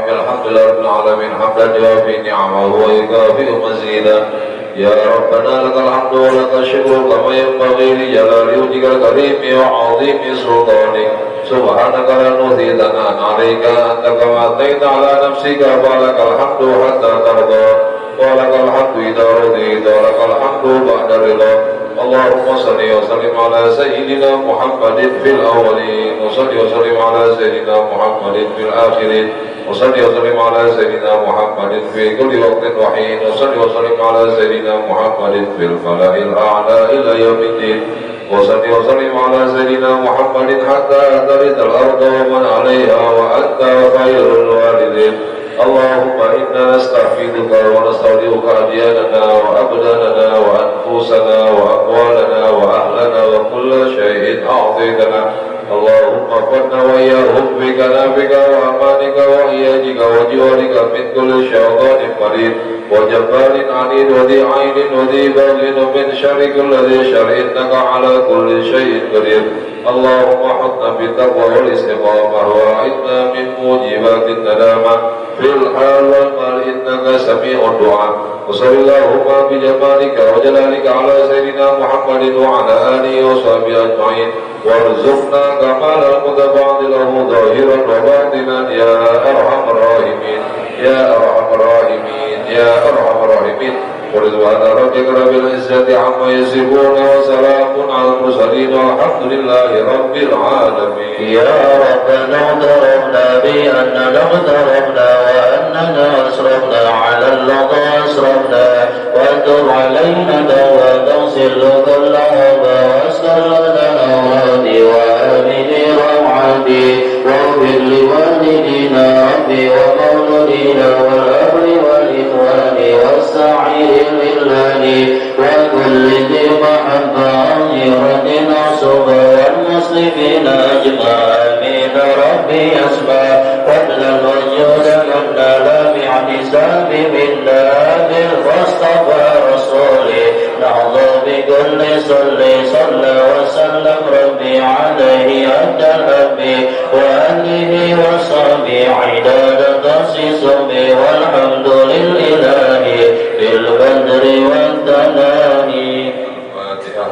الرحيم الحمد لله رب العالمين حمدا يوافي نعمه ويكافئ مزيدا يا ربنا لك الحمد ولك الشكر كما ينبغي لجلال وجهك الكريم وعظيم سلطانك سبحانك لا نحصي ثناء عليك أنت كما أثنيت على نفسك فلك الحمد حتى ترضى ولك الحمد إذا رضيت ولك الحمد بعد الرضا اللهم صل وسلم على سيدنا محمد في الأولين وصل وسلم على سيدنا محمد في الآخرين وصل وسلم على سيدنا محمد في كل وقت وحين وصل وسلم على سيدنا محمد في الفلاح الأعلى إلى يوم الدين وصل وسلم على سيدنا محمد حتى ترث الأرض ومن عليها وأنت خير الوالدين اللهم إنا نستحفظك ونستودعك أدياننا وأبداننا وأنفسنا وأموالنا وأهلنا وكل شيء أعطيتنا اللهم اغفرنا وإياهم بكنافك وأمانك وإياجك وجوارك من كل شيطان مريد وجبار عنيد وذي عين وذي بغل من شر كل ذي شر إنك على كل شيء قدير اللهم حطنا بالتقوى والاستقامة وأعذنا من موجبات الندامة في الحال والمال إنك سميع الدعاء وصل اللهم بجمالك وجلالك على سيدنا محمد وعلى آله وصحبه أجمعين وارزقنا كمال المتفاضله ظاهرا وباطنا يا أرحم الراحمين يا أرحم الراحمين يا أرحم الراحمين ورضوان ربك رب العزة عما يصفون وسلام على المرسلين والحمد لله رب العالمين يا ربنا اعترفنا بأننا اغترفنا وأننا أسرفنا على اللظى أسرفنا واتب علينا توبة تغسل كل هبة واستر لنا أورادي وآمني روعاتي واغفر لوالدينا ربي ومولودينا والأهل والإخوان والسعير لله وكل ذي محبة غيرة عصبة والمسلمين أجمعين ربي أسمع فضلا وجودا منا لا باعتساب منا بالمصطفى رسولي نحظى بكل صلي صلى وسلم ربي عليه أنت الأبي وآله وصحبه عداد تخصيص به والحمد لله بالبدر والتناهي الفاتحة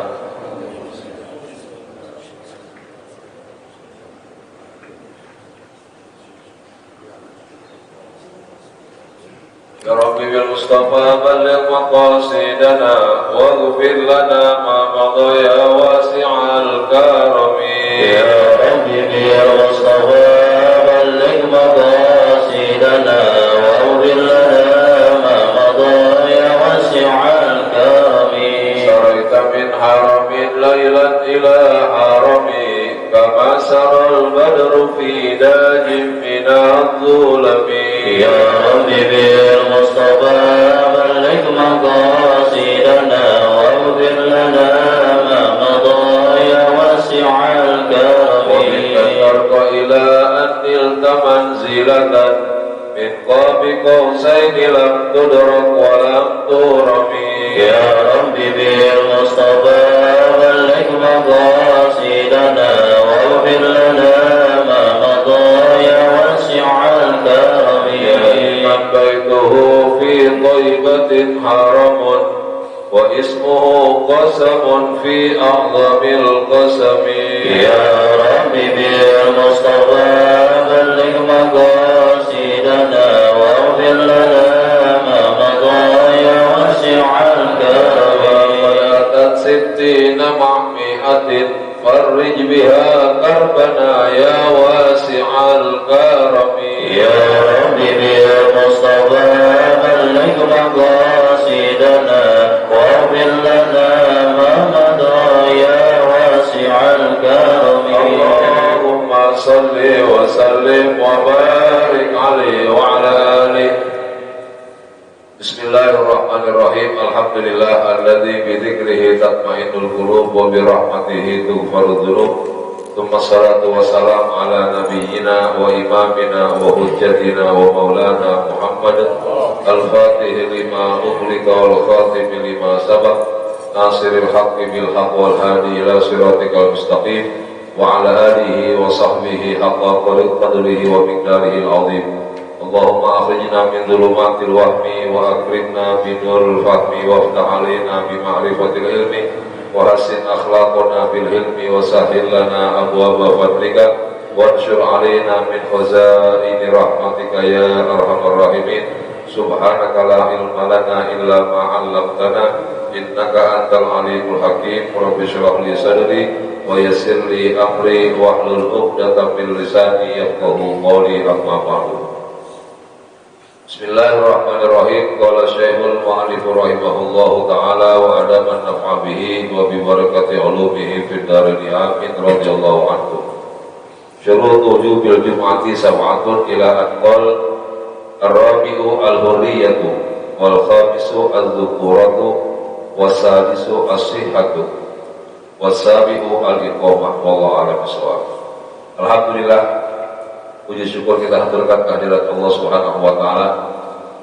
يا ربي بالمصطفى بلغ مقاصدنا واغفر لنا ما مضى يا واسع الكرم يا ربي بالمصطفى بلغ مقاصدنا واغفر لنا ما مضى يا واسع الكرم سريت من حرم ليلا إلى حرم كما سرى البدر في داج من الظلم يا ربي بالمصطفى بلغ مقاصدنا واغفر لنا ما مضى يا واسع الكرم ومن الشرق إلى أن نلت منزلة من قاب قوسين لم تدرك ولم ترم يا ربي بالمصطفى بلغ مقاصدنا واغفر لنا ما مضى يا واسع الكرم من بيته في طيبة حرم واسمه قسم في أعظم القسم يا ربي بالمصطفى بلغ مقاصدنا واغفر لنا ما مضى يا واسع الكرم وياتت 60 مع 100 فرج بها كربنا يا واسع الكرم يا ربي بالمصطفى بلغ مقاصدنا واغفر لنا ما مضى يا واسع الكرم اللهم صل وسلم وبارك عليه وعلى آله بسم الله الرحمن الرحيم الحمد لله الذي بذكره تطمئن القلوب وبرحمته تغفر الذنوب ثم الصلاة والسلام على نبينا وإمامنا وحجتنا ومولانا محمد الفاتح لما أغلق والخاتم لما سبق ناصر الحق بالحق والهادي إلى صراطك المستقيم وعلى آله وصحبه حق قدره ومقداره العظيم Allahumma akhrijna min dhulumatil wahmi wa akrimna binuril fahmi waftah alaina bima'rifatil ilmi wa hasin akhlaqana bil hilmi wa sahhil lana abwaaba fadlika wanshur alaina min khazaini rahmatika ya arhamar rahimin. Subhanaka la ilma lana illa ma 'allamtana innaka antal alimul hakim. Rabbi shrah li sadri wa yassir li amri wahlul 'uqdatam min lisani yafqahu qawli. Amma ba'du. Bismillahirrahmanirrahim. Qala Syekhul Mu'allif rahimahullahu taala wa adaman naf'a bihi wa bi barakati ulumihi fid dharain amin radhiyallahu anhu. Syurut wujubil jum'ati sab'atun ila anqal ar-rabi'u al-hurriyatu wal khamisu al-dhukuratu was-sadisu as-sihhatu was-sabi'u al-iqamah. Wallahu a'lam bishawab. Alhamdulillah, puji syukur kita haturkan kehadirat Allah Subhanahu wa taala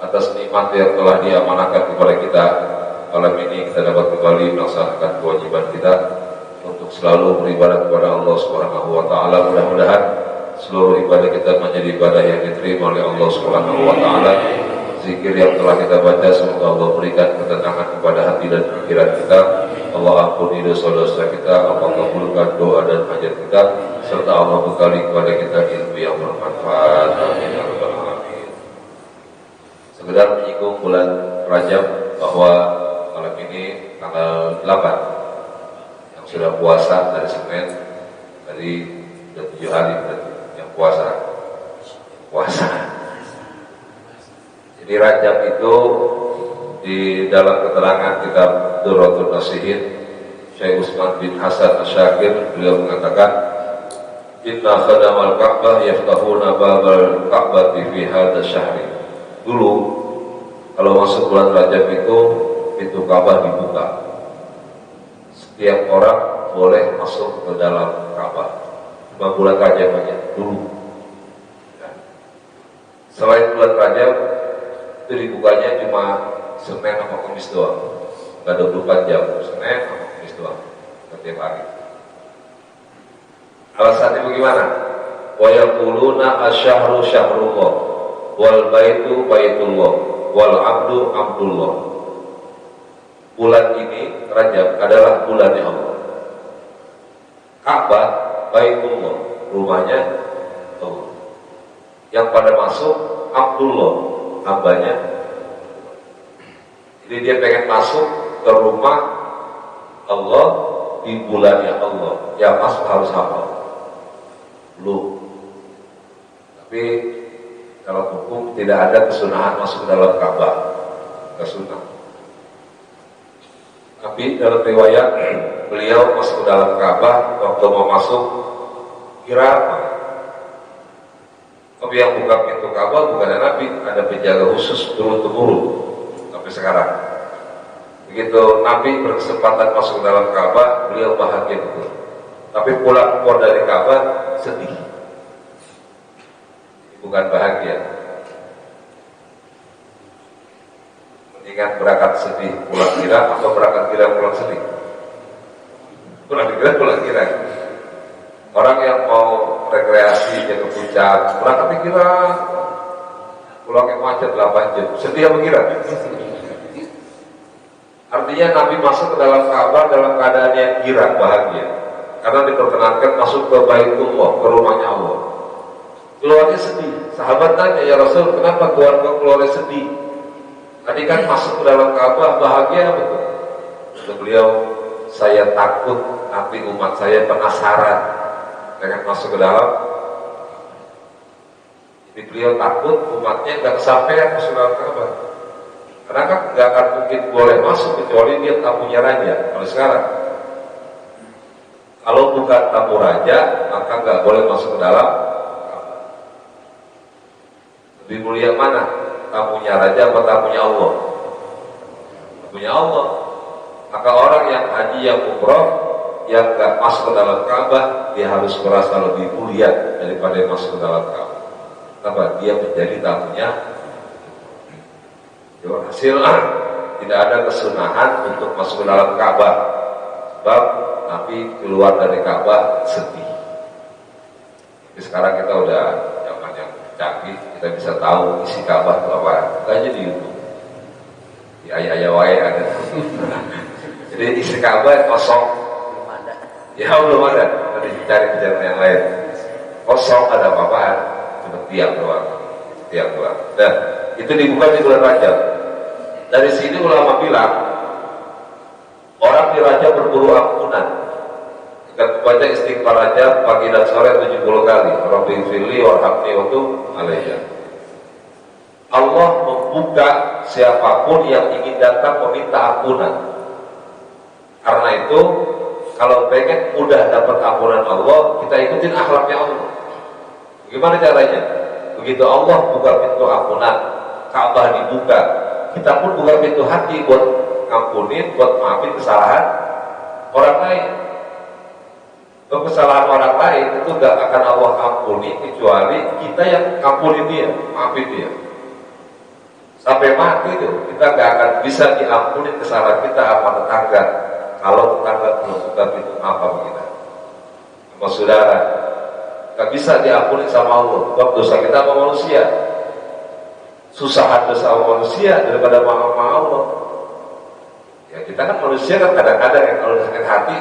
atas nikmat yang telah diamanahkan kepada kita. Malam ini kita dapat kembali melaksanakan kewajiban kita untuk selalu beribadah kepada Allah Subhanahu wa taala. Mudah-mudahan seluruh ibadah kita menjadi ibadah yang diterima oleh Allah Subhanahu wa taala. Zikir yang telah kita baca semoga Allah berikan ketenangan kepada hati dan pikiran kita. Allah ampuni dosa-dosa kita, Allah kabulkan doa dan hajat kita, serta Allah bekali kepada kita ilmu yang bermanfaat. Amin ya rabbal alamin. Sekedar menyinggung bulan Rajab bahwa malam ini tanggal 8 yang sudah puasa dari Senin, dari 7 hari berarti yang puasa. Jadi Rajab itu di dalam keterangan kitab Durratul Nasihin, Syekh Utsman bin Hasan Asy-Syakir beliau mengatakan, inna khadamal Ka'bah yaftahuna babal Ka'bati fi hadzal syahri. Dulu kalau masuk bulan Rajab itu pintu Ka'bah dibuka. Setiap orang boleh masuk ke dalam Ka'bah. Cuma bulan Rajab aja dulu. Selain bulan Rajab itu dibukanya cuma Senin sama Kamis doang, nggak 24 jam, Senin sama Kamis doang, setiap hari. Alasannya bagaimana? Wa yaquluna asyhru syahrullah wal baitu baitullah wal abdu abdullah. Bulan ini Rajab adalah bulannya Allah. Ka'bah baitullah, rumahnya Allah. Yang pada masuk Abdullah, hambanya. Jadi dia pengen masuk ke rumah Allah di bulannya Allah. Ya masuk harus hafal. Belum. Tapi kalau hukum tidak ada kesunahan masuk ke dalam Ka'bah. Kesunah. Tapi dalam riwayat beliau masuk ke dalam Ka'bah, waktu mau masuk kira apa? Tapi yang buka pintu Ka'bah bukan Nabi, ada penjaga khusus turun-temurun sampai sekarang. Begitu Nabi berkesempatan masuk ke dalam Ka'bah, beliau bahagia betul. Tapi pulang keluar dari Ka'bah sedih. Bukan bahagia. Mendingan berangkat sedih pulang kira atau berangkat kira pulang sedih? Pulang kira pulang kira. Orang yang mau rekreasi ke puncak, berangkat kira pulangnya macet 8 jam, sedih apa kira? Artinya Nabi masuk ke dalam Ka'bah dalam keadaan yang kira bahagia, karena diperkenankan masuk ke Baitullah, ke rumahnya Allah. Keluarnya sedih. Sahabat tanya, ya Rasul, kenapa keluarnya sedih? Tadi kan masuk ke dalam Ka'bah bahagia betul. Kata beliau, saya takut nanti umat saya penasaran dengan masuk ke dalam. Jadi beliau takut umatnya nggak kesampaian masuk ke dalam Ka'bah. Karena kan nggak akan mungkin boleh masuk kecuali dia tamunya raja. Kalau sekarang, kalau bukan tamu raja, maka nggak boleh masuk ke dalam Ka'bah. Lebih mulia mana? Tamunya raja atau tamunya Allah? Tamunya Allah. Maka orang yang haji yang umroh yang nggak masuk ke dalam Ka'bah, dia harus merasa lebih mulia daripada yang masuk ke dalam Ka'bah. Kenapa? Dia menjadi tamunya. Jadi hasil tidak ada kesunahan untuk masuk ke dalam Ka'bah, sebab Nabi keluar dari Ka'bah sedih. Tapi sekarang kita udah zaman yang canggih, kita bisa tahu isi Ka'bah itu apa. Kita aja di YouTube, di ayah-ayah wae ada. Jadi isi Ka'bah kosong. Belum ada. Ya belum ada. Nanti cari jalan yang lain. Kosong, ada apa-apaan, cuma tiang doang. Dan itu dibuka di bulan Rajab. Dari sini ulama bilang orang di Rajab berburu ampunan. Kita baca istighfar Rajab pagi dan sore 70 kali. Rabbi firli warhamni wa tub alayya. Allah membuka siapapun yang ingin datang meminta ampunan. Karena itu kalau pengen mudah dapat ampunan Allah, kita ikutin akhlaknya Allah. Gimana caranya? Begitu Allah buka pintu ampunan, Ka'bah dibuka, kita pun buka pintu hati buat ngampunin, buat maafin kesalahan orang lain. Kesalahan orang lain itu gak akan Allah ampuni kecuali kita yang ampunin dia, maafin dia. Sampai mati itu kita gak akan bisa diampunin kesalahan kita sama tetangga kalau tetangga belum buka pintu maaf kita. Sama saudara gak bisa diampuni sama Allah, sebab dosa kita sama manusia. Susahan dosa sama manusia daripada sama Allah. Ya kita kan manusia kan kadang-kadang yang kalau sakit hati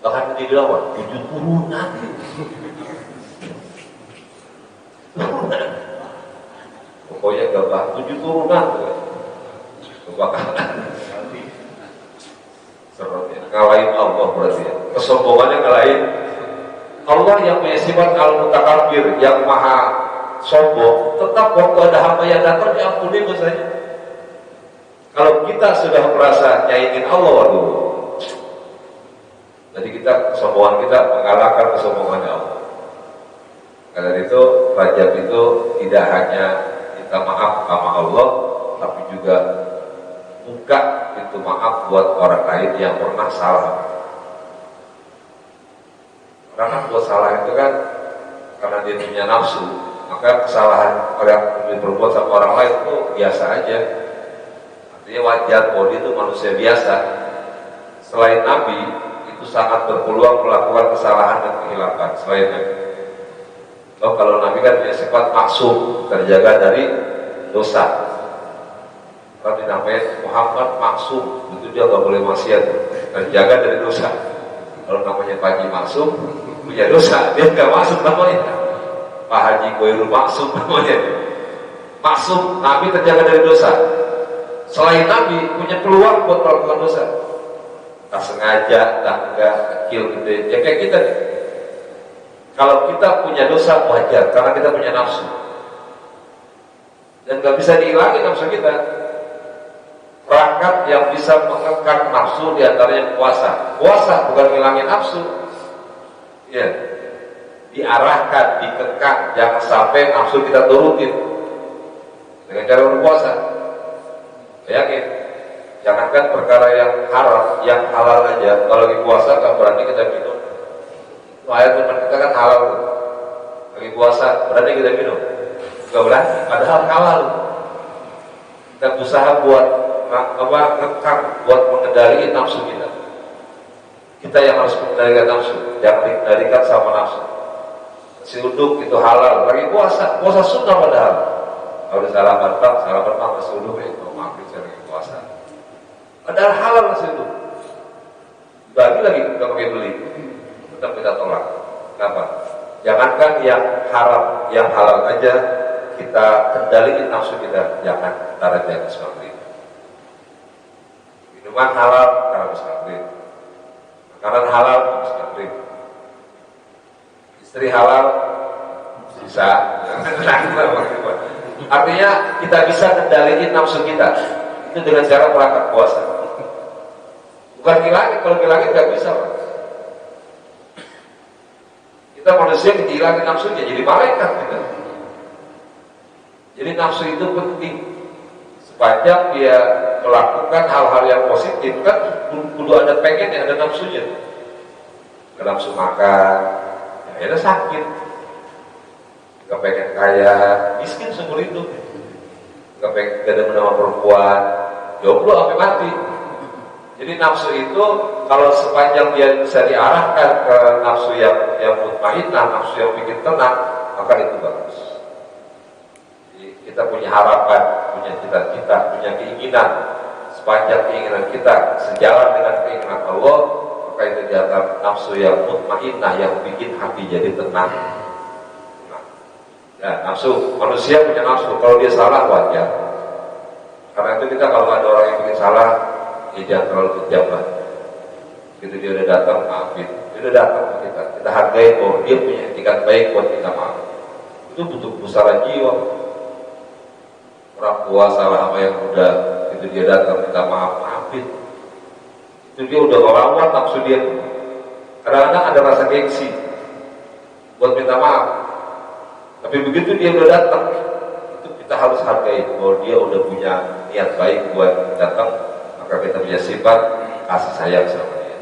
bahkan menjadi lawan 7 turunan. Pokoknya gabah 7 turunan kebakaran. Serem ya, ngalahin Allah berarti ya. Kesombongannya ngalahin Allah yang punya sifat al-mutakabir, yang maha sombong, tetap waktu ada hamba yang datang diampuni dosanya. Kalau kita sudah merasa nyaingin Allah, waduh, jadi kita kesombongan kita mengalahkan kesombongannya Allah. Karena itu Rajab itu tidak hanya kita maaf sama Allah, tapi juga buka pintu maaf buat orang lain yang pernah salah. Karena buat salah itu kan karena dia punya nafsu, maka kesalahan orang yang berbuat sama orang lain itu biasa aja. Artinya wajar bahwa dia itu manusia biasa. Selain Nabi itu sangat berpeluang melakukan kesalahan dan kehilapan selain Nabi. Kalau Nabi kan punya sifat maksum, terjaga dari dosa. Kalau dinamain Muhammad maksum, itu dia nggak boleh maksiat, terjaga dari dosa. Kalau namanya Pak Haji Maksum punya dosa, dia nggak masuk namanya. Pak Haji Koirul Maksum namanya. Maksum, Nabi terjaga dari dosa. Selain Nabi punya peluang buat melakukan dosa. Tak sengaja, tak enggak, kecil gede. Ya kayak kita nih. Kalau kita punya dosa wajar, karena kita punya nafsu. Dan nggak bisa dihilangin nafsu kita. Perangkat yang bisa mengekang nafsu diantaranya puasa. Puasa bukan ngilangin nafsu, ya, diarahkan, dikekang, jangan sampai nafsu kita turutin dengan cara berpuasa. Yakin, jangankan perkara yang haram, yang halal aja. Kalau lagi puasa nggak berani kita minum. Ayat teman kita kan halal, lagi puasa berani kita minum, nggak berani. Padahal halal. Kita berusaha buat ngekang, buat mengendalikan nafsu kita. Kita yang harus mengendalikan nafsu, jangan dikendalikan sama nafsu. Si uduk itu halal, lagi puasa sunnah padahal. Kalau sarapan nasi uduk itu maafin saya lagi puasa. Padahal halal nasi uduk. Bagi lagi kita pakai beli, tetap kita tolak. Kenapa? Jangankan yang haram, yang halal aja kita kendalikan nafsu kita, jangan taruh di atas maghrib. Minuman halal karena habis maghrib, makanan halal habis maghrib, istri halal bisa. Artinya kita bisa kendalikan nafsu kita itu dengan cara perangkat puasa. Bukan hilangin, kalau hilangin nggak bisa. Kita manusia dihilangin nafsunya jadi malaikat kita. Jadi nafsu itu penting. Sepanjang dia melakukan hal-hal yang positif kan kudu ada pengen, ada nafsunya. Nafsu makan, ya ada sakit. Gak pengen kaya, miskin seumur hidup. Gak pengen gak ada menama perempuan, jomblo sampai mati. Jadi nafsu itu kalau sepanjang dia bisa diarahkan ke nafsu yang mutmainnah, nafsu yang bikin tenang, maka itu bagus. Jadi, kita punya harapan, punya cita-cita, punya keinginan. Sepanjang keinginan kita sejalan dengan keinginan Allah, maka itu di atas nafsu yang mutmainnah yang bikin hati jadi tenang. Ya, nafsu, manusia punya nafsu. Kalau dia salah wajar. Karena itu kita kalau ada orang yang bikin salah, ya jangan terlalu kejam lah. Gitu dia udah datang, maafin. Dia udah datang ke kita. Kita hargai bahwa dia punya etikat baik buat kita maaf. Itu butuh kebesaran jiwa. Orang tua salah sama yang muda, itu dia datang minta maaf, maafin. Itu dia udah melawan nafsu dia. Kadang-kadang ada rasa gengsi buat minta maaf. Tapi begitu dia udah datang, itu kita harus hargai bahwa dia udah punya niat baik buat datang, maka kita punya sifat kasih sayang sama dia.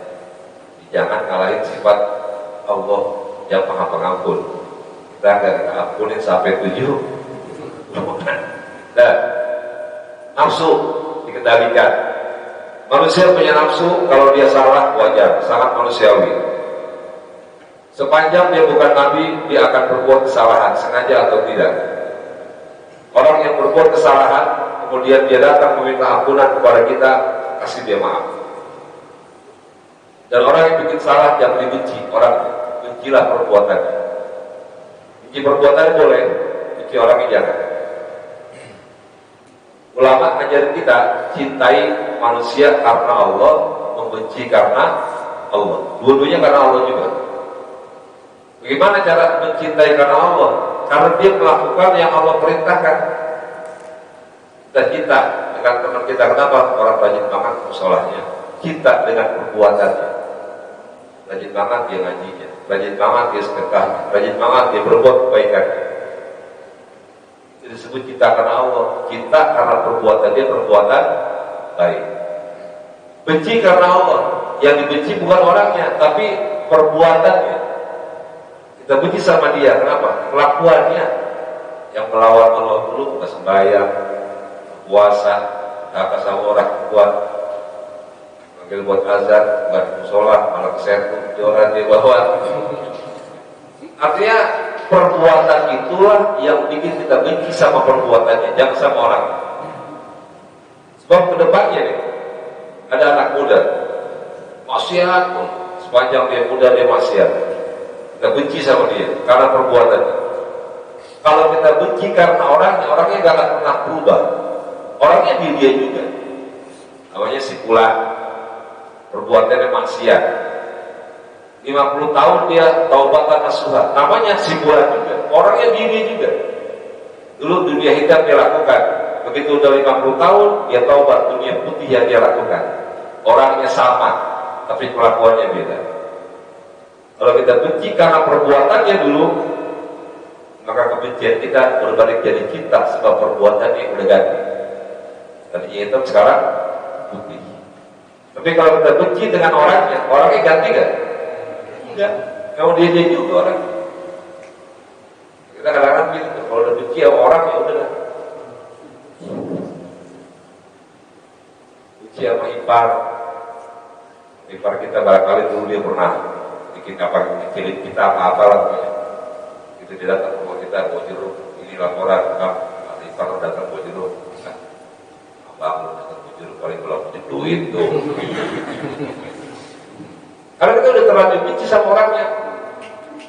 Jangan ngalahin sifat Allah yang maha pengampun. Kita akan ampunin sampai 7. Nah, nafsu dikendalikan. Manusia punya nafsu, kalau dia salah wajar, sangat manusiawi. Sepanjang dia bukan nabi, dia akan berbuat kesalahan, sengaja atau tidak. Orang yang berbuat kesalahan, kemudian dia datang meminta ampunan kepada kita, kasih dia maaf. Dan orang yang bikin salah jangan dibenci, orang bencilah perbuatannya. Benci perbuatannya boleh, benci orangnya jangan. Ulama ngajarin kita cintai manusia karena Allah, membenci karena Allah. Dua-duanya karena Allah juga. Bagaimana cara mencintai karena Allah? Karena dia melakukan yang Allah perintahkan. Kita cinta dengan teman kita. Kenapa? Orang rajin banget musolahnya. Cinta dengan perbuatannya. Rajin banget dia ngajinya. Rajin banget dia sedekahnya. Rajin banget dia berbuat kebaikannya. Itu disebut cinta karena Allah. Cinta karena perbuatan dia perbuatan baik. Benci karena Allah. Yang dibenci bukan orangnya, tapi perbuatannya. Kita benci sama dia, kenapa? Kelakuannya yang melawan Allah dulu, nggak sembahyang, puasa, nggak sama orang kuat, panggil buat azan, nggak musola, malah kesentuh, joran dia bawa. Artinya perbuatan itulah yang bikin kita benci sama perbuatannya, jangan sama orang. Sebab kedepannya nih, ada anak muda, maksiat, sepanjang dia muda dia maksiat. Kita benci sama dia karena perbuatannya. Kalau kita benci karena orangnya gak akan pernah berubah. Orangnya dia juga. Namanya si Fulan, perbuatannya maksiat. 50 tahun dia taubatan nasuha. Namanya si Fulan juga. Orangnya dia juga. Dulu dunia hitam dia lakukan. Begitu udah 50 tahun dia taubat, dunia putih yang dia lakukan. Orangnya sama, tapi kelakuannya beda. Kalau kita benci karena perbuatannya dulu, maka kebencian kita berbalik jadi cinta sebab perbuatannya udah ganti. Tadinya hitam sekarang putih. Tapi kalau kita benci dengan orangnya ganti gak? Enggak. Kalau dia juga orang. Kita kadang-kadang gitu. Kalau udah benci sama orang ya udah. Benci sama ipar. Ipar kita barangkali dulu dia pernah bikin apa kecilin kita apa lah pokoknya. Itu dia datang ke rumah kita bawa jeruk, ini laporan nanti kalau datang bawa jeruk, abang datang bawa jeruk paling kalau punya duit tuh. Karena kita udah terlanjur benci sama orangnya.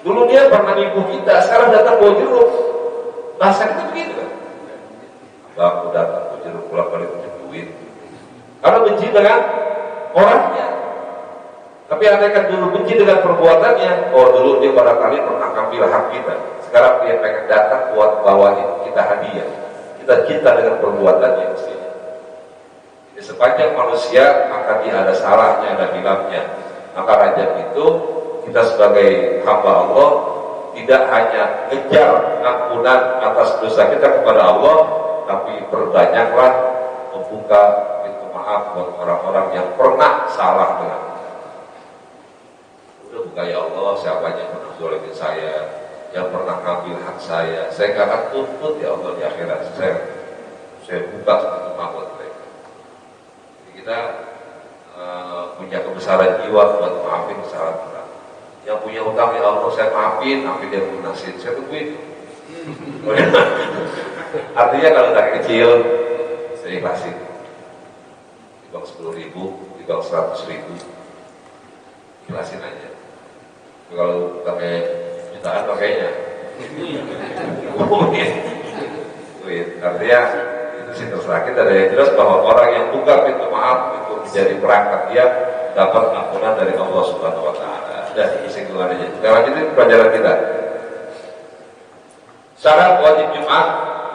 Dulu dia pernah nipu kita, sekarang datang bawa jeruk. Bahasa kita begitu kan? Abang datang bawa jeruk pulang paling punya duit. Karena benci dengan orangnya. Tapi andaikan dulu benci dengan perbuatannya, dulu dia barangkali pernah ngambil hak kita. Sekarang dia pengen datang buat bawain kita hadiah. Kita cinta dengan perbuatannya mestinya. Jadi sepanjang manusia maka dia ada salahnya, ada hilafnya. Maka rajab itu kita sebagai hamba Allah tidak hanya ngejar ampunan atas dosa kita kepada Allah, tapi perbanyaklah membuka pintu maaf buat orang-orang yang pernah salah dengan kita. Buka ya Allah, siapa yang pernah zalimin saya, yang pernah ngambil hak saya gak akan tuntut ya Allah di akhirat. Saya buka pintu maaf buat mereka. Jadi kita punya kebesaran jiwa buat maafin kesalahan kita. Yang punya utang ya Allah saya maafin, dia lunasin. Saya tunggu itu. Artinya kalau laki kecil saya ikhlasin, dibang 10.000, dibang 100.000, ikhlasin aja. Kalau pakai jutaan pakainya, artinya itu sih terserah kita. Dan yang jelas bahwa orang yang buka pintu maaf itu menjadi perangkat dia dapat ampunan dari Allah Subhanahu Wa Taala. Dan isi keluarnya. Kita lanjutin pelajaran kita. Syarat wajib Jumat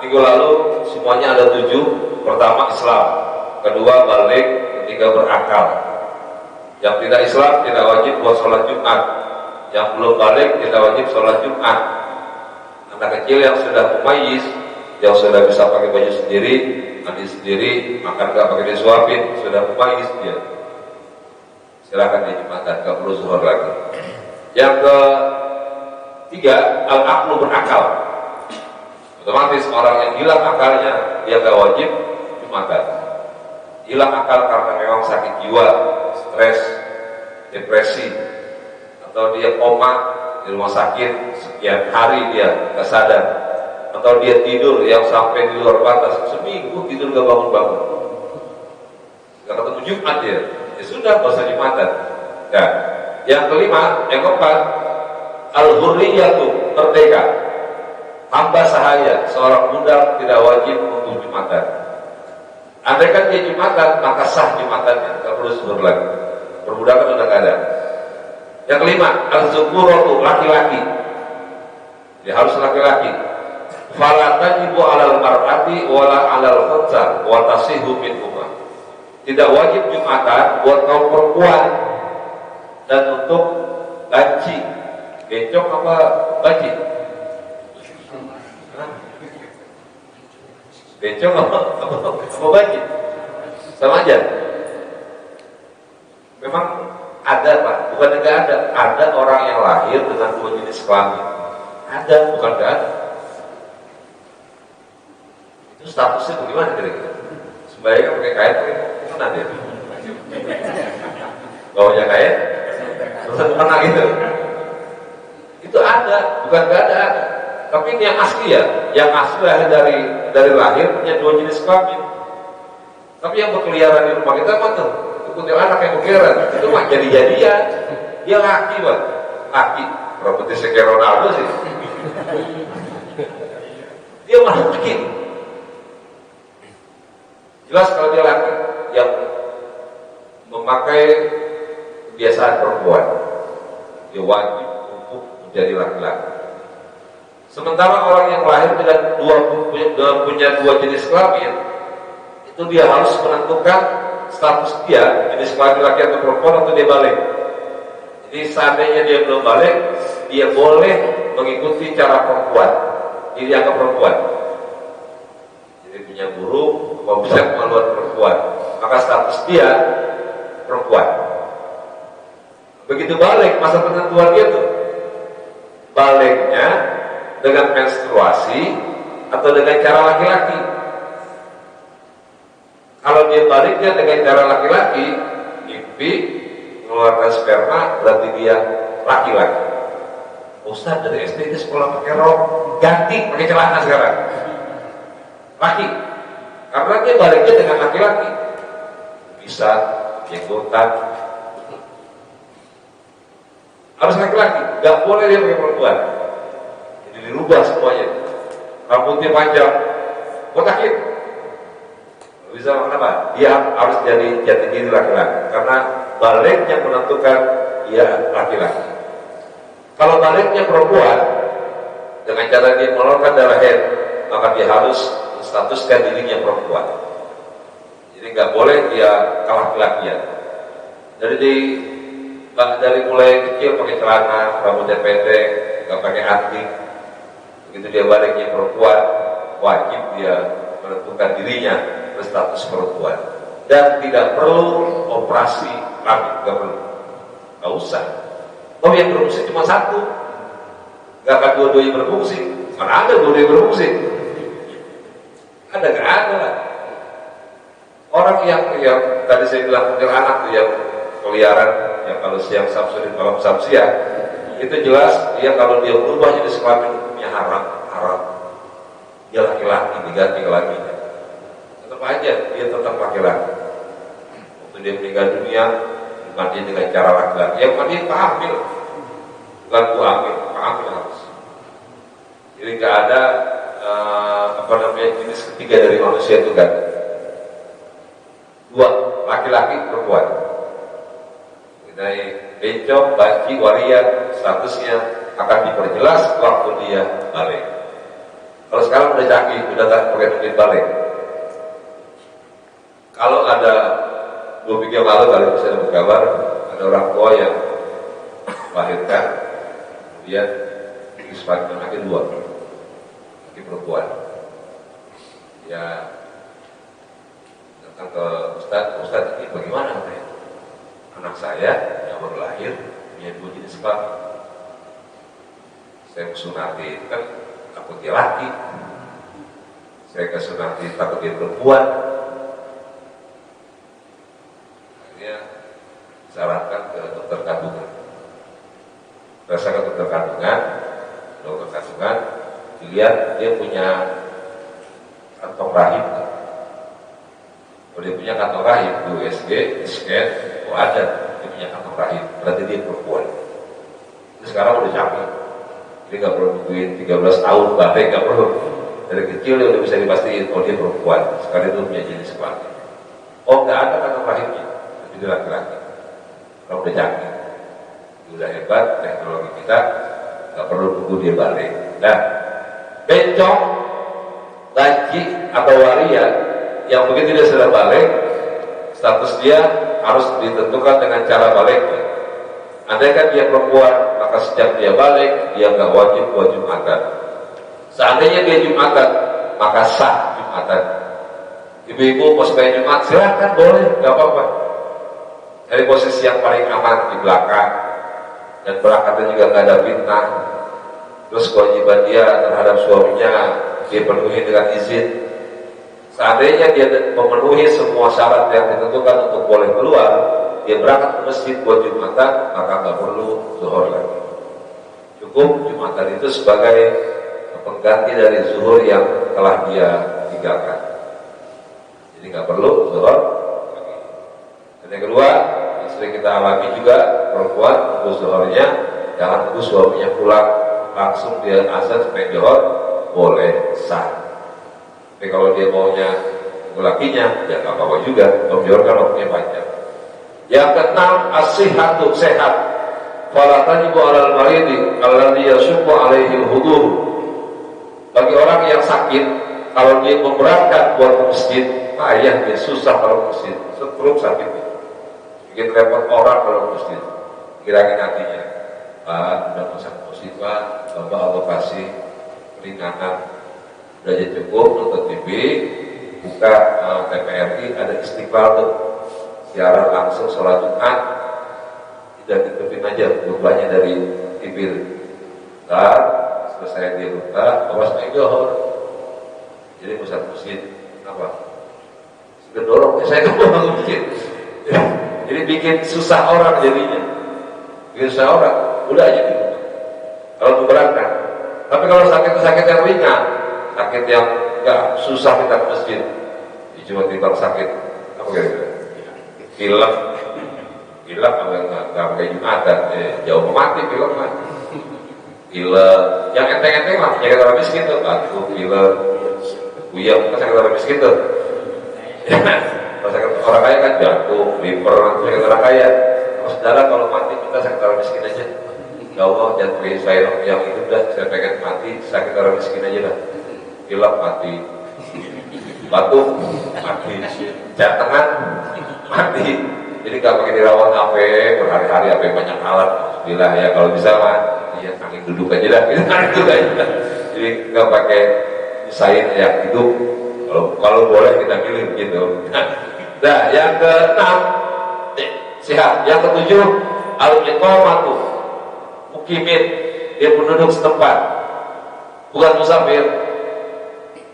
minggu lalu semuanya ada 7. Pertama Islam, kedua balik, ketiga berakal. Yang tidak Islam tidak wajib buat sholat Jumat. Yang belum balik tidak wajib sholat Jumat. Anak kecil yang sudah mumayyiz, yang sudah bisa pakai baju sendiri, mandi sendiri, makan gak pakai disuapin, sudah mumayyiz dia, silakan di Jumatan, gak perlu zuhur lagi. Yang ketiga al-aqlu berakal. Otomatis orang yang hilang akalnya dia gak wajib Jumatan. Hilang akal karena memang sakit jiwa, stres, depresi, atau dia koma di rumah sakit sekian hari dia gak sadar, atau dia tidur yang sampai di luar batas seminggu tidur gak bangun-bangun, gak ketemu Jumat dia, ya sudah gak usah Jumatan. Nah, yang kelima, yang keempat, al-hurriyatu, merdeka, hamba sahaya, seorang budak tidak wajib untuk Jumatan. Andaikan dia Jumatan, maka sah Jumatannya, gak perlu zuhur lagi, perbudakan sudah gak ada. Yang kelima, az-zukuratu, laki-laki, dia harus laki-laki. Fala tajibu 'alal mar'ati wala 'alal khunsa wa tasihu minhuma. Tidak wajib Jumatan buat kaum perempuan dan untuk banci. Becok apa banci? Becok apa banci? Sama aja. Memang ada Pak, bukan enggak ada. Ada orang yang lahir dengan 2 jenis kelamin. Ada, bukan enggak ada. Itu statusnya bagaimana kira-kira? Sembahyang pakai kain, mana dia? Bawanya kain, terus kena gitu. Itu ada, bukan nggak ada. Tapi ini yang asli ya, yang asli dari lahir punya 2 jenis kelamin. Tapi yang berkeliaran di rumah kita mana tuh? Itu anak yang berkeliaran, itu mah jadi-jadian. Dia laki Pak, laki. Berarti kayak Ronaldo sih. Dia mah laki. Jelas kalau dia laki yang memakai kebiasaan perempuan, dia wajib untuk menjadi laki-laki. Sementara orang yang lahir dengan punya 2 jenis kelamin, itu dia harus menentukan status dia jenis kelamin laki atau perempuan atau dia balik. Jadi seandainya dia belum balik, dia boleh mengikuti cara perempuan, jadi dianggap perempuan. Jadi punya guru, kalau bisa kemaluan perempuan, maka status dia perempuan. Begitu balik, masa penentuan dia tuh baliknya dengan menstruasi atau dengan cara laki-laki. Kalau dia baliknya dengan cara laki-laki, mimpi mengeluarkan sperma, berarti dia laki-laki. Ustaz dari SD ke sekolah pakai rok, ganti pakai celana sekarang, laki. Karena dia baliknya dengan laki-laki, bisa jenggotan, harus laki-laki, gak boleh dia pakai perempuan. Jadi dirubah semuanya, rambutnya panjang, botakin. Bisa kenapa? Dia harus jadi jati diri laki-laki, karena baliknya menentukan dia laki-laki. Kalau baliknya perempuan, dengan cara dia mengeluarkan darah haid, maka dia harus menstatuskan dirinya perempuan. Jadi nggak boleh dia kalah laki-lakian. Dari mulai kecil pakai celana, rambutnya pendek, nggak pakai anting. Begitu dia baliknya perempuan, wajib dia menentukan dirinya berstatus perempuan. Dan tidak perlu operasi kelamin, nggak perlu, nggak usah. Oh yang berfungsi cuma 1, nggak akan dua-duanya berfungsi. Mana ada dua-duanya berfungsi? Ada nggak ada lah. Orang yang tadi saya bilang punya anak tuh yang keliaran, yang kalau siang sabtu dan malam sabtu ya, itu jelas dia kalau dia berubah jadi kelamin hukumnya haram haram. Dia laki-laki diganti kelaminnya. Tetap aja dia tetap laki-laki. Waktu dia meninggal dunia mati dengan cara laki-laki. Yang mati hamil, bukan gua hamil harus. Jadi nggak ada jenis ketiga dari manusia itu kan. Dua, laki-laki perempuan. Mengenai bencong, banci, waria, statusnya akan diperjelas waktu dia balik. Kalau sekarang udah canggih, udah tak pakai duit balik. Kalau ada 2 minggu yang lalu kali saya dapat kabar ada orang tua yang melahirkan, kemudian disebabkan lagi 2 laki perempuan. Ya datang ke Ustaz ini bagaimana katanya? Anak saya yang baru lahir punya 2 jenis kelamin. Saya sunati kan takut dia laki, saya kesunati takut dia perempuan. Akhirnya sarankan ke dokter kandungan. Saya ke dokter kandungan dilihat dia punya kantong rahim. Kalau dia punya kantong rahim, di USG, di scan, ada dia punya kantong rahim, berarti dia perempuan. Ini sekarang udah canggih. Dia nggak perlu nungguin 13 tahun, bahkan nggak perlu. Dari kecil dia udah bisa dipastikan kalau dia perempuan. Sekarang itu punya jenis kelamin. Oh nggak ada kantong rahimnya, jadi laki-laki. Kalau udah canggih, udah hebat teknologi kita, nggak perlu nunggu dia balik. Nah, bencong, laci atau waria yang begitu dia sudah balik, status dia harus ditentukan dengan cara baliknya. Andai kan dia perempuan, maka sejak dia balik, dia nggak wajib buat Jumatan. Seandainya dia Jumatan, maka sah Jumatan. Ibu-ibu mau sekali Jumat, silahkan boleh, nggak apa-apa. Dari posisi yang paling aman di belakang, dan berangkatnya juga nggak ada fitnah. Terus kewajiban dia terhadap suaminya dia penuhi dengan izin. Seandainya dia memenuhi semua syarat yang ditentukan untuk boleh keluar, dia berangkat ke masjid buat Jumatan, maka nggak perlu zuhur lagi. Cukup Jumatan itu sebagai pengganti dari zuhur yang telah dia tinggalkan. Jadi nggak perlu zuhur lagi. Dan yang kedua, yang sering kita alami juga, perempuan tunggu zuhurnya, jangan tunggu suaminya pulang, langsung dia azan sampai zuhur, boleh sah. Tapi kalau dia maunya tunggu lakinya, ya nggak apa-apa juga, membiarkan waktunya panjang. Yang keenam, as-sihhatu, sehat. Fala tajibu 'alal maridi alladhi yashqu 'alaihi al-hudur. Bagi orang yang sakit, kalau dia memberatkan buat ke masjid, payah dia, susah kalau ke masjid, setruk sakitnya. Bikin repot orang kalau ke masjid. Kira-kira hatinya, Pak, udah masak musibah, Bapak Allah kasih keringanan. Udah aja cukup nonton TV, buka TVRI, ada Istiqlal tuh, siaran langsung sholat Jumat, tidak ditutupin aja bebannya dari TV. Dan selesai dia buka, awas naik johor. Jadi pusat masjid apa? Sudah dorong, saya ke bawah masjid. Jadi bikin susah orang jadinya, bikin susah orang. Udah aja di rumah. Kalau memberatkan, tapi kalau sakit yang ringan, sakit yang enggak susah kita ke masjid, cuma timbang sakit apa kira-kira? Pilek nggak pakai Jumatan, jauh mati pilek mah. Pilek yang enteng-enteng lah, penyakit orang miskin tuh, batuk, pilek, uyang, kan sakit orang miskin tuh. Kalau sakit orang kaya kan jantung, liver, sakit orang kaya. Kalau saudara kalau mati kita sakit orang miskin aja. Ya Allah, jangan beri saya yang itu dah, saya pengen mati sakit orang miskin aja dah. Pilek mati, batuk mati, jantungan mati. Jadi gak pakai dirawat sampai berhari-hari, sampai banyak alat. Bila ya kalau bisa mah, ya saking duduk aja dah, gitu aja. Jadi gak pakai usahain yang hidup. Kalau boleh kita pilih gitu. Nah, yang ke-6 sehat. Yang ke-7 al-iqamatu, mukimin, dia penduduk setempat, bukan musafir.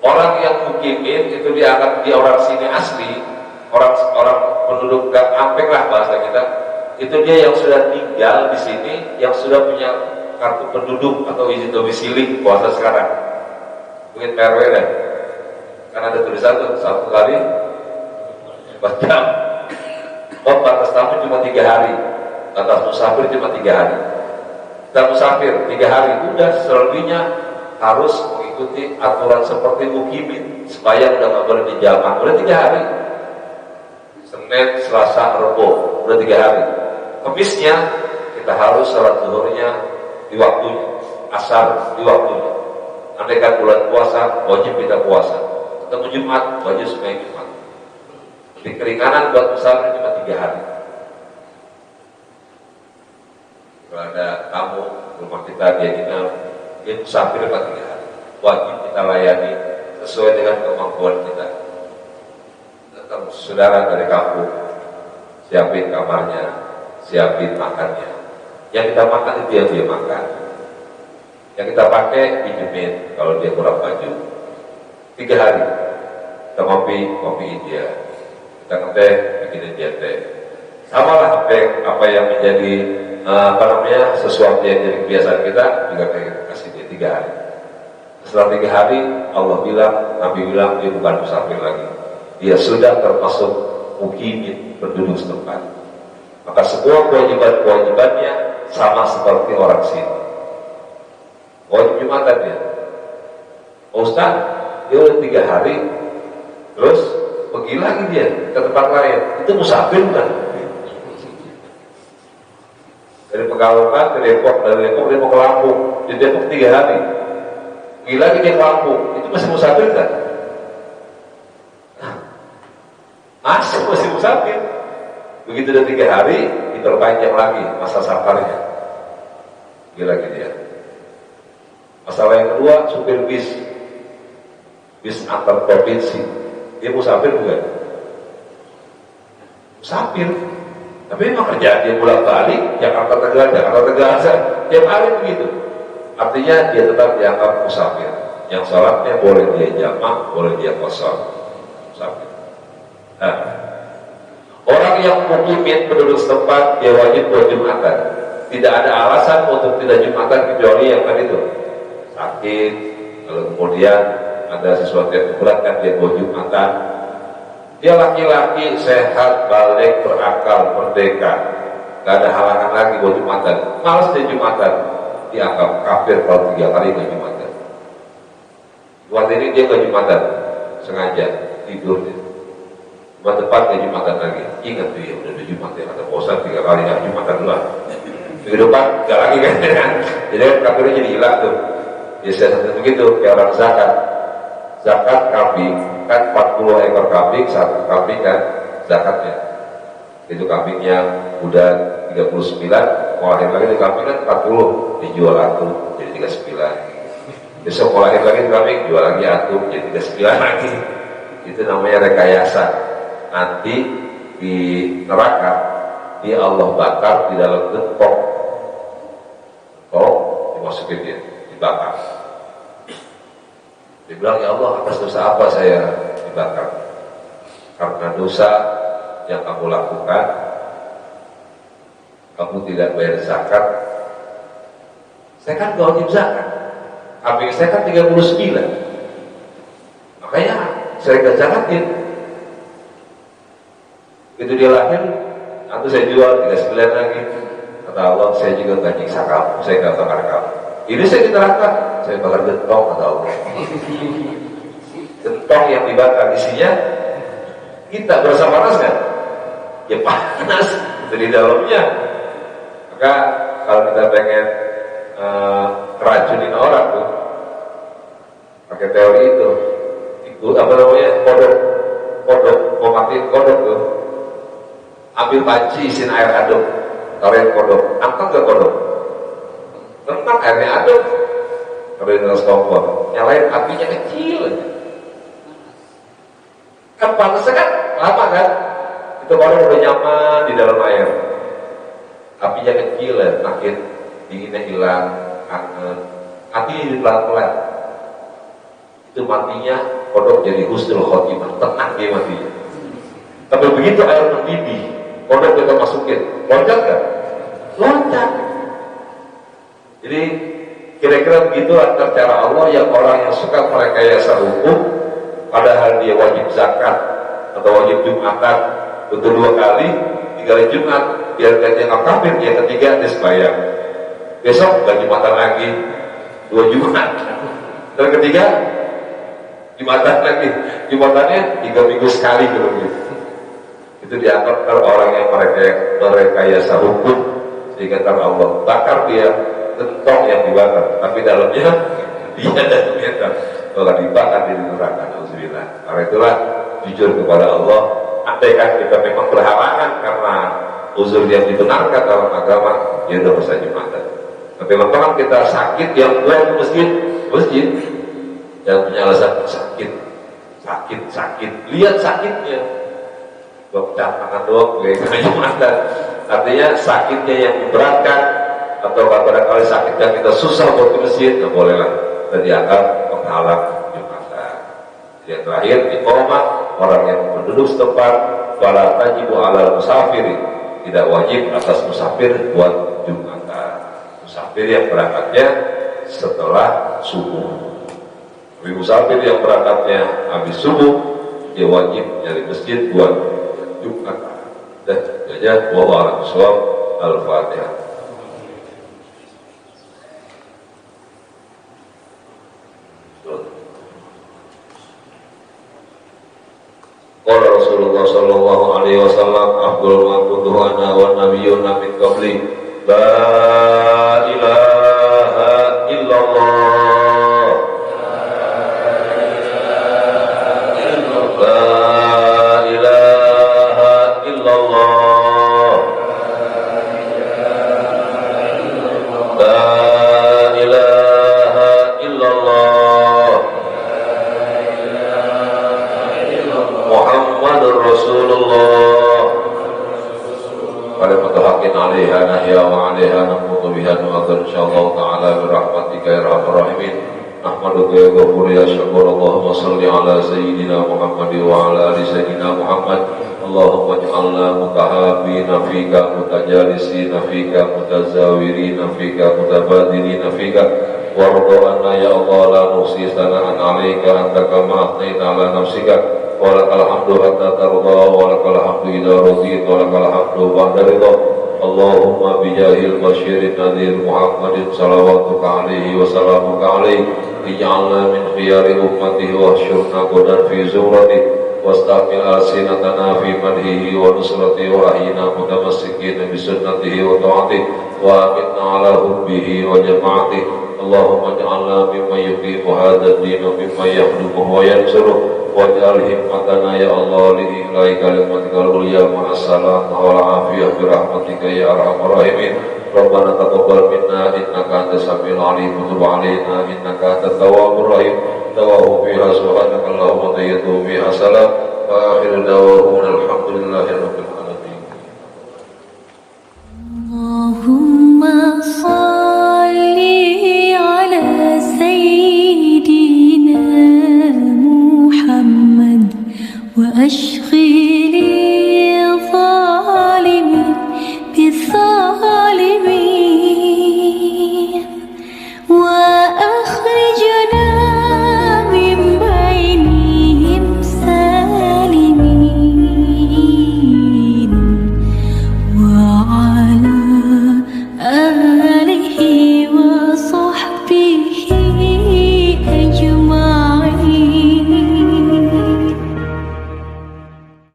Orang yang mukimin itu dianggap dia orang sini asli, orang penduduk gang ampek lah bahasa kita. Itu dia yang sudah tinggal di sini, yang sudah punya kartu penduduk atau izin domisili puasa sekarang. mungkin PRW deh, kan ada tulisan tuh 1 kali 4 jam. Oh, batas tamu cuma 3 hari, batas musafir cuma 3 hari. Kita musafir 3 hari, udah selebihnya harus mengikuti aturan seperti mukimin, supaya udah nggak boleh dijamak. Udah 3 hari, Senin, Selasa, Rebo, udah 3 hari. Kemisnya kita harus sholat zuhurnya di waktunya, asar di waktunya. Andaikan bulan puasa, wajib kita puasa. Ketemu Jumat, wajib sembahyang Jumat. Di keringanan buat musafir cuma 3 hari. Kalau ada tamu rumah kita, dia musafir 3 hari, wajib kita layani sesuai dengan kemampuan kita. Tetap saudara dari kampung, siapin kamarnya, siapin makannya. Yang kita makan itu yang dia makan. Yang kita pakai pinjemin kalau dia kurang baju. 3 hari kita ngopiin dia. Kita ngeteh, bikinin dia teh. Sama lah apa yang menjadi sesuatu yang jadi kebiasaan kita juga kayak kasih dia 3 hari. Setelah 3 hari Allah bilang, Nabi bilang dia bukan musafir lagi. Dia sudah termasuk mukimin, penduduk setempat. Maka semua kewajibannya sama seperti orang sini. Wajib Jumatan dia. Ustaz, dia udah 3 hari, terus pergi lagi dia ke tempat lain. Itu musafir kan? Dari Pekalongan ke Depok, dari Depok dia mau ke Lampung, di Depok 3 hari. Pergi lagi dia ke Lampung, itu masih musafir kan? Masih musafir. Begitu udah 3 hari, diperpanjang lagi masa safarnya. Pergi lagi dia. Masalah yang kedua, supir bis antar provinsi, dia musafir bukan? Musafir, tapi memang kerjaan dia bolak-balik Jakarta Tegal, tiap hari begitu. Artinya dia tetap dianggap musafir. Yang sholatnya boleh dia jamak, boleh dia kosong, musafir. Nah, orang yang mukimin penduduk setempat, dia wajib buat Jumatan. Tidak ada alasan untuk tidak Jumatan kecuali yang tadi itu sakit, lalu kemudian ada sesuatu yang memberatkan dia buat Jumatan. Dia laki-laki sehat, balik, berakal, merdeka, gak ada halangan lagi buat Jumatan. Malas dia Jumatan, dianggap kafir kalau 3 hari gak Jumatan. Buat ini dia gak Jumatan, sengaja tidur dia. Buat depan gak Jumatan lagi. Ingat tuh ya, udah Jumat ya, ada bosan 3 kali gak Jumatan dulu. Minggu depan gak lagi kan. Jadi kafirnya jadi hilang tuh. Ya saya begitu, kayak orang zakat. Zakat kambing kan 40 ekor kambing, 1 kambing kan zakatnya. Itu kambingnya udah 39, mau lahir lagi di kambing kan 40, dijual atuh jadi 39. Besok mau lahir lagi di kambing, jual lagi atuh jadi 39 lagi. Itu namanya rekayasa. Nanti di neraka dia Allah bakar di dalam gentong. Dimasukin dia, dibakar. Dia bilang, ya Allah, atas dosa apa saya dibakar? Karena dosa yang kamu lakukan, kamu tidak bayar zakat. Saya kan gak wajib zakat, kambing saya kan 39, makanya saya gak zakatin. Begitu dia lahir, atau saya jual 39 lagi. Kata Allah, saya juga gak nyiksa kamu, saya gak bakar kamu. Ini saya di neraka, saya bakar gentong, kata Allah. Gentong yang dibakar isinya kita berasa panas kan? Ya panas, itu di dalamnya. Maka kalau kita pengen keracunin orang tuh, pakai teori itu apa namanya, kodok, mau matiin kodok tuh, ambil panci isiin air aduk, taruhin kodok, angkat ke kodok, tenang airnya aduk, taruhin dalam kompor, nyalain apinya kecil, kan panasnya kan lama kan, itu kodok udah nyaman di dalam air, apinya kecil ya, makin dinginnya hilang, hangat, api pelan-pelan, itu matinya kodok jadi husnul khotimah, tenang dia matinya. Tapi begitu air mendidih, kodok kita masukin, loncat kan? Loncat. Jadi Kira-kira begitu antara cara Allah yang orang yang suka merekayasa hukum, padahal dia wajib zakat atau wajib Jumatan betul 2 kali, 3 kali Jumat, biar dia nggak kafir, yang ketiga dia sembahyang. Besok nggak Jumatan lagi, 2 Jumat, dan ketiga Jumatan lagi, Jumatannya 3 minggu sekali gitu. Itu dianggap orang yang merekayasa hukum, sehingga Allah bakar dia gentong yang dibakar, tapi dalamnya dia dan kita kalau dibakar di neraka. Alhamdulillah. Karena itulah jujur kepada Allah. Andaikan kita memang berhalangan karena uzur yang dibenarkan dalam agama, ya udah bisa Jumatan. Tapi teman-teman kita sakit yang buat masjid yang punya alasan sakit, lihat sakitnya, dokter tangan doang, kayak Jumatan. Artinya sakitnya yang memberatkan, atau barangkali sakitnya kita susah buat ke masjid, nggak bolehlah dan dianggap penghalang Jumatan. Yang terakhir, iqamah, orang yang penduduk setempat, wala tajibu ala musafiri, tidak wajib atas musafir buat Jumatan. Musafir yang berangkatnya setelah subuh. Tapi musafir yang berangkatnya habis subuh, dia wajib nyari masjid buat Jumatan. Dan saja, wallahu a'lam bishawab. Al-Fatihah. Qala Rasulullah sallallahu alaihi wasallam, afdhalul ma kuntu ana wan nabiyyuna min qabli, la ilaha illallah, la ilaha illallah, la ilaha illallah, Muhammadur Rasulullah. Kalimat haqqin 'alaiha nahya wa 'alaiha namutu biha wa insyaallah ta'ala bi rahmatika ya arhamar rahimin. Nahmaduka ya ghafur ya syakur. Allahumma shalli ala sayyidina Muhammad wa ala ali sayyidina Muhammad. Allahumma ij'alna mutahabbina fika, mutajalisina fika, mutazawirina fika, mutabadilina fika. Warḍa'na ya Allah, la nuhsi sana'an 'alaika anta kama athnayta 'ala nafsika. Walakal hamdu hatta tarda, walakal hamdu idza radita, walakal hamdu ba'da ridha. Allahumma bijahil basyirin nadhir Muhammadin salawatuka alaihi wa salamuka alaihi, ij'alna min khiyari ummatihi wa syurna qudan fi zumrati, wastaqil alsinatana fi madhihi wa nusrati, wa ahyina mutamassikin bi sunnatihi wa ta'atihi, wa amitna ala hubbihi wa jama'atihi. Allahumma ij'alna mimman yuqimu hadha ad-din wa mimman yakhdumuhu wa yansuruhu. Waj'al himmatana ya Allah li ilahi kalimatikal ulya ma'assalam wal afiyah bi rahmatika ya arhamar rahimin. Rabbana taqabbal minna innaka antas samiul alim wa tub alaina innaka antat tawwabur rahim. Tawahhu biha subhanakallahumma tayyatu biha salam wa akhiru da'wana